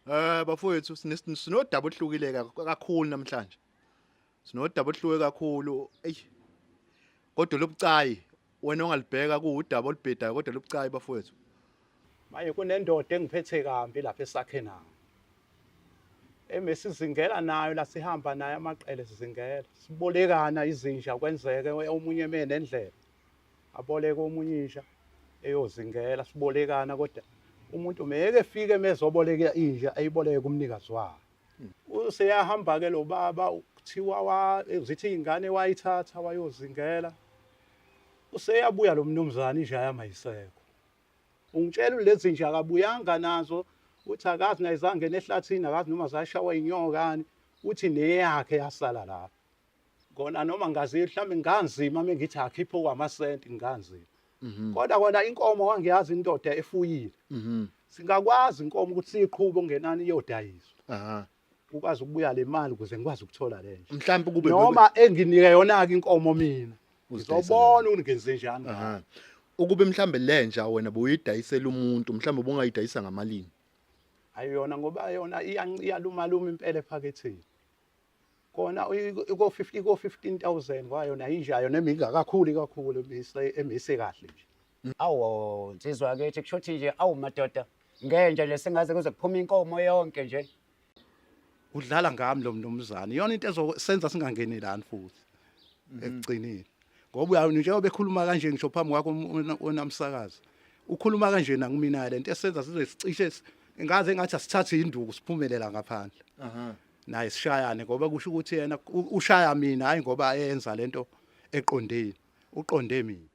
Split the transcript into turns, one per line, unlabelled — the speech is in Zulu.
Bafowethu sinodaba oluhlukile kakhulu namhlanje. Sinodaba oluhluke kakhulu. Eyi, kodwa lobucayi wena ongalibheka kuwudaba olubhedayo kodwa lobucayi bafowethu.
Manje kunendoda engiphethe kambi lapha eSakhenayo. Mesizingela nayo la sihamba naye amaqele sizingela. Sibolekana izinja kwenzeke omunye menendlela. Aboleka omunye isha eyozingela sibolekana kodwa umuntu meke efike mezoboleka inja ayiboleke kumnikazi wayo. Useyahamba ke lo baba kuthiwa zithi izingane wayithatha wayozingela. Useyabuya lo mnumzane inja yami ayisekho. Ungitshela lezi nje akabuyanga nazo uthi akazi nayizangena ehlathini akazi noma zashawa inyokani uthi neyakhe yasala lapha kona noma ngazi mhlambe nganzima mengithi akhiphe okwamasenti nganzima kodwa kona inkomo wangiyazi indoda efuyile singakwazi inkomo ukuthi siqhube ongenani iyodayiswa ukwazi ukubuya le mali ukuze ngikwazi ukuthola le nje
Mhlawumbe kube
noma enginike yona ke inkomo mina ngizobona ukuthi ngenze njani.
Ukube mhlambe lenja wena buyidayisela umuntu mhlambe ubungayidayisa ngamalini.
Ayona ngoba yona iyaluma impela ephaketheni. Kona iko 15,000 kwayona injayo noma ingakakhuli kakhulu emise kahle nje.
Awu insizwa yakithi kushuthi nje awu madoda ngenja nje sengaze kuze kuphuma inkomo yonke nje.
Udlala ngami lo mnumzane. Iyona into ezosenza singangenelani futhi ekugcineni. Ngoba njengoba bekhuluma kanje ngisho phambi kwakho onamsakazi. Ukhuluma kanje na kumina lento esenza size sicishe ngaze ngathi asithathe induku siphumelela ngaphandle. Naye sishayane ngoba kusho ukuthi yena ushaya mina hayi ngoba eyenza lento eqondeni uqonde mina.